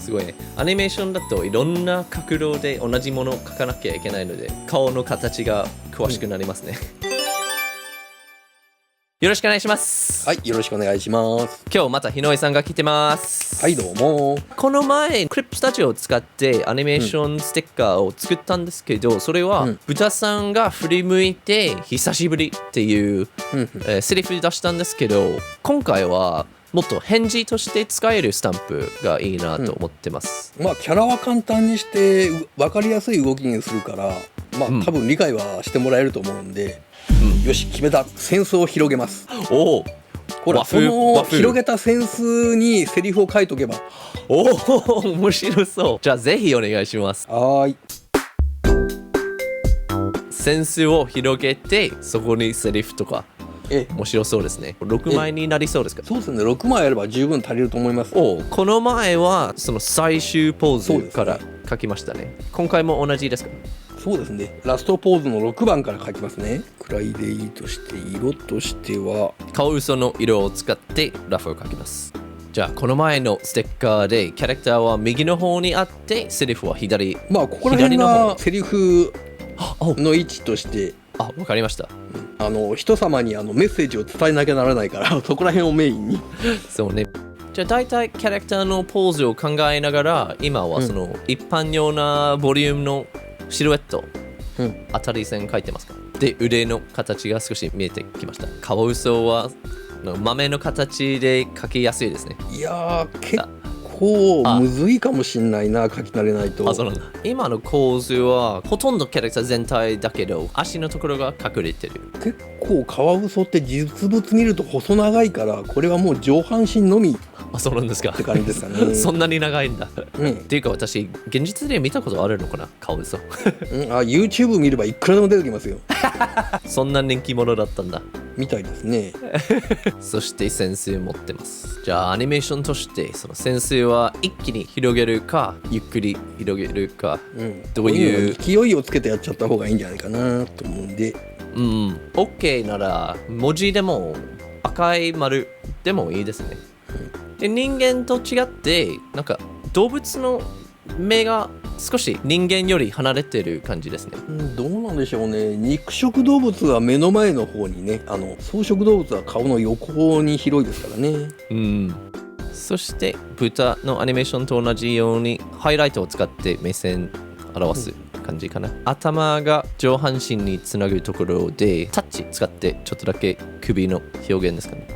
すごいね。アニメーションだといろんな角度で同じものを描かなきゃいけないので、顔の形が詳しくなりますね。よろしくお願いします。はい、よろしくお願いします。今日また日野井さんが来てます。はい、どうも。この前クリップスタジオを使ってアニメーションステッカーを作ったんですけど、それは豚さんが振り向いて久しぶりっていう、セリフ出したんですけど、今回はもっと返事として使えるスタンプがいいなと思ってます。まあキャラは簡単にして分かりやすい動きにするから、まあ多分理解はしてもらえると思うんで、よし決めた。扇子を広げます。おお、ほら、その広げた扇子にセリフを書いとけば。おお、面白そう。じゃあぜひお願いします。はーい。扇子を広げてそこにセリフとか。面白そうですね。6枚になりそうですか？そうですね、6枚あれば十分足りると思います。この前はその最終ポーズから書きましたね。今回も同じですか？そうですね、ラストポーズの6番から書きますね。暗いでいいとして、色としてはカワウソの色を使ってラフを書きます。じゃあこの前のステッカーでキャラクターは右の方にあってセリフは左。まあここら辺がセリフの位置として、わかりました。人様にメッセージを伝えなきゃならないからそこら辺をメインに。そうね。じゃあ大体キャラクターのポーズを考えながら、今はその一般用なボリュームのシルエット、当たり線描いてますか？で、腕の形が少し見えてきました。カワウソは豆の形で描きやすいですね。いやー、結構むずいかもしんないな、描き慣れないと。そうなんだ。今の構図はほとんどキャラクター全体だけど、足のところが隠れてる。結構カワウソって実物見ると細長いから、これはもう上半身のみそうなんですかって感じですかね。そんなに長いんだ。っていうか私現実で見たことあるのかな、カワウソ。YouTube 見ればいくらでも出てきますよ。そんな人気者だったんだみたいですね。そして扇子持ってます。じゃあアニメーションとしてその扇子は一気に広げるかゆっくり広げるか、どういう勢いをつけてやっちゃった方がいいんじゃないかなと思うんで、OK なら文字でも赤い丸でもいいですね。で、人間と違ってなんか動物の目が少し人間より離れてる感じですね。どうなんでしょうね。肉食動物は目の前の方にね、草食動物は顔の横に広いですからね。そして豚のアニメーションと同じようにハイライトを使って目線表す感じかな。頭が上半身につなぐところでタッチ使ってちょっとだけ首の表現ですかね。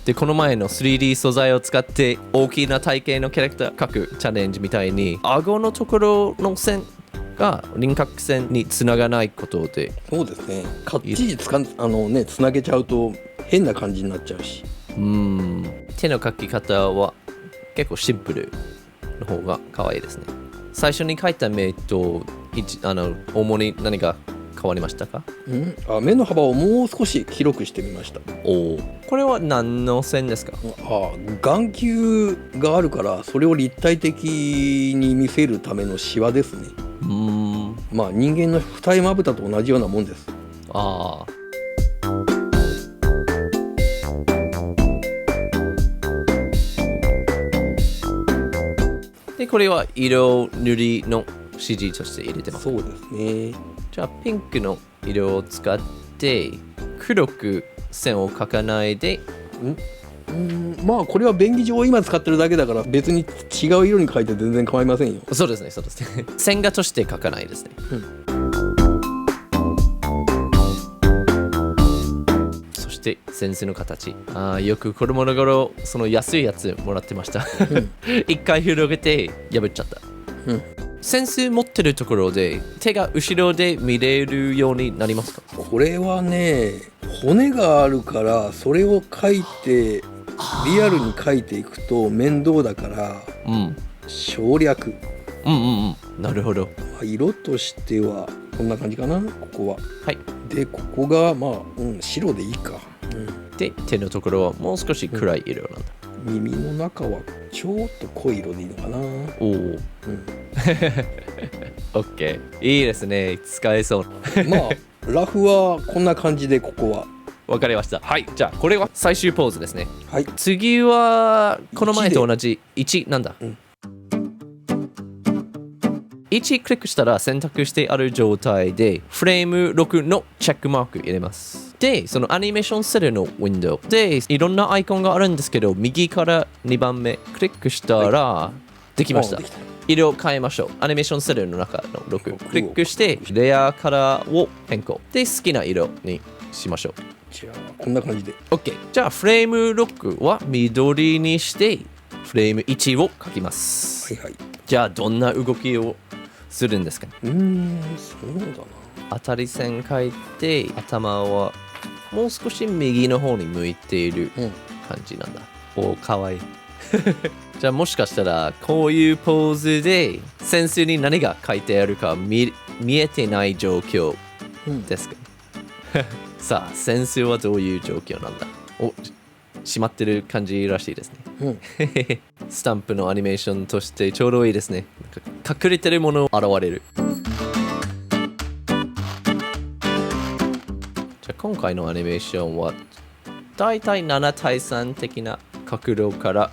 で、この前の 3D 素材を使って大きな体型のキャラクター描くチャレンジみたいに、顎のところの線が輪郭線につながないことで。そうですね、かっちりつなげちゃうと変な感じになっちゃうし。手の描き方は結構シンプルの方が可愛いですね。最初に描いた目と主に何が変わりましたか？目の幅をもう少し広くしてみました。これは何の線ですか？眼球があるからそれを立体的に見せるためのシワですね。まあ人間の二重まぶたと同じようなもんです。で、これは色塗りの指示として入れてます。そうですね。じゃあピンクの色を使って黒く線を描かないで、まあこれは便宜上今使ってるだけだから別に違う色に描いて全然構いませんよ。そうですね、そうですね。線画として描かないですね。そして扇子の形、よく子供の頃その安いやつもらってました。一回広げて破っちゃった。扇子持ってるところで手が後ろで見れるようになりますか？これはね、骨があるからそれを描いてリアルに描いていくと面倒だから、省略。なるほど。色としてはこんな感じかな、ここは。で、ここが白でいいか。で、手のところはもう少し暗い色なんだ。耳の中はちょっと濃い色でいいのかな。OK、 いいですね、使えそう。ラフはこんな感じで、ここはわかりました。じゃあこれは最終ポーズですね。次はこの前と同じ1なんだ。1クリックしたら選択してある状態でフレーム6のチェックマーク入れます。で、そのアニメーションセルのウィンドウでいろんなアイコンがあるんですけど、右から2番目クリックしたらできました。色を変えましょう。アニメーションセルの中の6クリックしてレアカラーを変更で好きな色にしましょう。じゃあこんな感じで OK。 じゃあフレーム6は緑にしてフレーム1を書きます。はいはい。じゃあどんな動きをするんですか？そうだな。当たり線書いて頭はもう少し右の方に向いている感じなんだ。お、かわいい。じゃあもしかしたらこういうポーズで先生に何が書いてあるか見えてない状況ですか？さあ先生はどういう状況なんだ？お、閉まってる感じらしいですね。スタンプのアニメーションとしてちょうどいいですね。隠れてるもの現れる。じゃあ今回のアニメーションはだいたい7対3的な角度から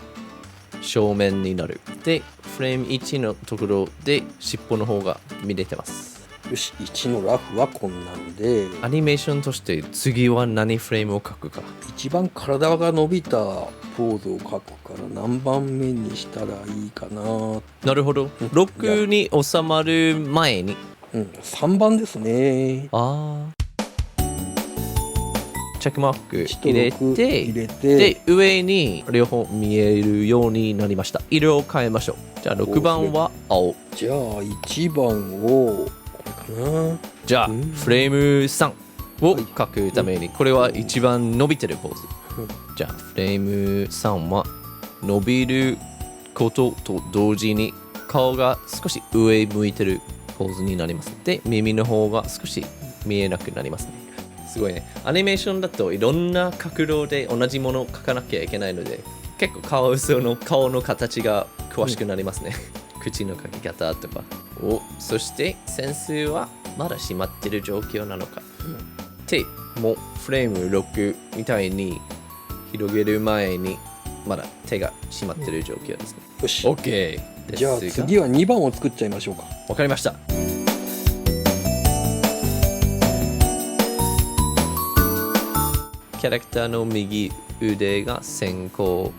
正面になる。で、フレーム1のところで尻尾の方が見れてます。よし、1のラフはこんなんで、アニメーションとして次は何フレームを描くか。一番体が伸びたポーズを描くから何番目にしたらいいかな。なるほど。6に収まる前に。3番ですね。チェックマーク入れて、で、上に両方見えるようになりました。色を変えましょう。じゃあ6番は青。じゃあ1番をこれかな。じゃあフレーム3を書くために、これは一番伸びてるポーズ。じゃあフレーム3は伸びることと同時に顔が少し上向いてるポーズになります。で、耳の方が少し見えなくなりますね。すごいね。アニメーションだといろんな角度で同じものを描かなきゃいけないので、結構カワウソの顔の形が詳しくなりますね。口の描き方とか。そして先生はまだ閉まってる状況なのか。手もフレーム6みたいに広げる前にまだ手が閉まってる状況ですね。よし。OK。じゃあ次は2番を作っちゃいましょうか。わかりました。キャラクターの右腕が先行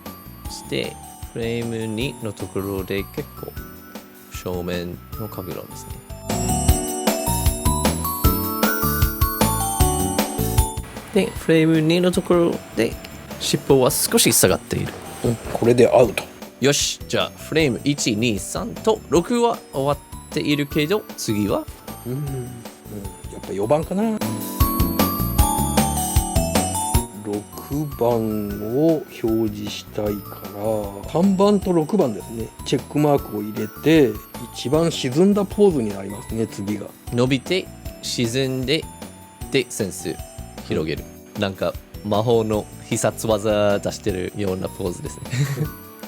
してフレーム2のところで結構正面の角度ですね。で、フレーム2のところで尻尾は少し下がっている。これでアウト。よし、じゃあフレーム1、2、3と6は終わっているけど次はやっぱ4番かな。6番を表示したいから3番と6番ですね。チェックマークを入れて一番沈んだポーズになりますね。次が伸びて沈んででセンス広げる。なんか魔法の必殺技出してるようなポーズですね。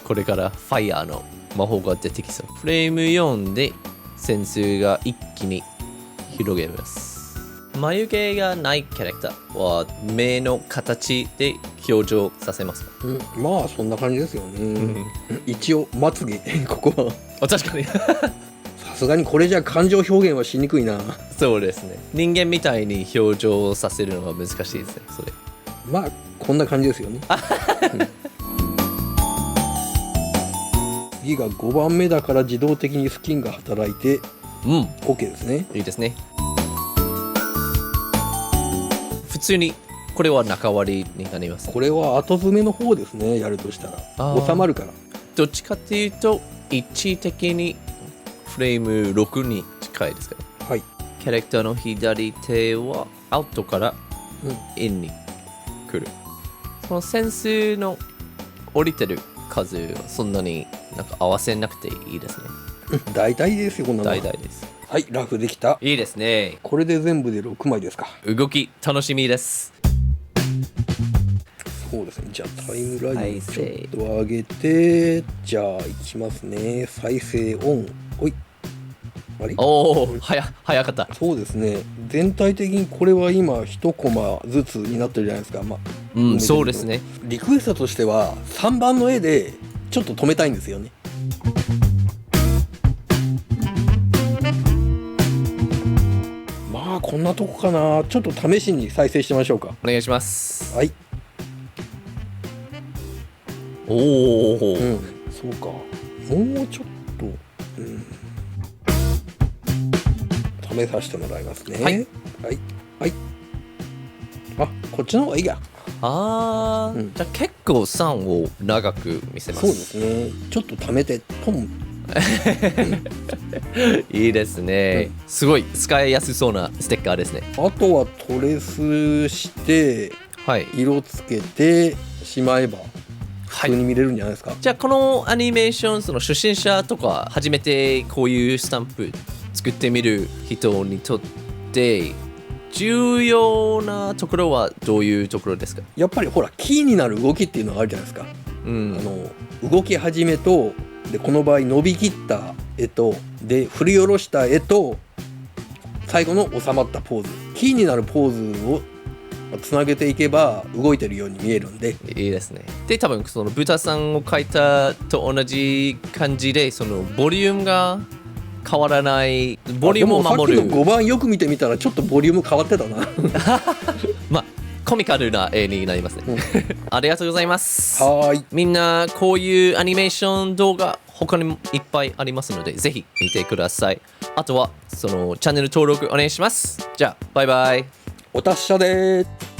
これからファイヤーの魔法が出てきそう。フレーム4でセンスが一気に広げます。眉毛がないキャラクターは目の形で表情させますか？まあそんな感じですよね。一応まつげここは確かに。さすがにこれじゃ感情表現はしにくいな。そうですね。人間みたいに表情させるのは難しいですね。それまあこんな感じですよね。次が5番目だから自動的にスキンが働いてOK ですね。いいですね。普通にこれは中割りになります。これは後詰めの方ですね。やるとしたら収まるから。どっちかっていうと位置的にフレーム6に近いですかね。はい。キャラクターの左手はアウトからインに来る。そのセンスの降りてる数はそんなになんか合わせなくていいですね。大体ですよこんなの。大体です。はい、ラフできた。いいですね。これで全部で6枚ですか。動き楽しみです。そうですね。じゃあタイムラインちょっと上げて、じゃあいきますね。再生オン。ほい。あれ？おお、早かった。そうですね。全体的にこれは今1コマずつになってるじゃないですか。そうですね。リクエストとしては3番の絵でちょっと止めたいんですよね。そんなとこかな。ちょっと試しに再生してみましょうか。お願いします。はい。おお、そうか。もうちょっと、試させてもらいますね。はい。あ、こっちの方がいいや。ああ、じゃあ結構3を長く見せます。そうですね。ちょっと貯めてポン。いいですね、すごい使いやすそうなステッカーですね。あとはトレスして色つけてしまえば普通に見れるんじゃないですか。じゃあこのアニメーション、その初心者とか初めてこういうスタンプ作ってみる人にとって重要なところはどういうところですか？やっぱりほらキーになる動きっていうのがあるじゃないですか。動き始めとで、この場合伸びきった絵とで振り下ろした絵と最後の収まったポーズ、キーになるポーズをつなげていけば動いてるように見えるんでいいですね。で多分その豚さんを描いたと同じ感じで、そのボリュームが変わらない、ボリュームを守る。さっきの5番よく見てみたらちょっとボリューム変わってたな。まあコミカルな絵になりますね、ありがとうございます。はい。みんなこういうアニメーション動画他にもいっぱいありますのでぜひ見てください。あとはそのチャンネル登録お願いします。じゃあバイバイ。お達者でーす。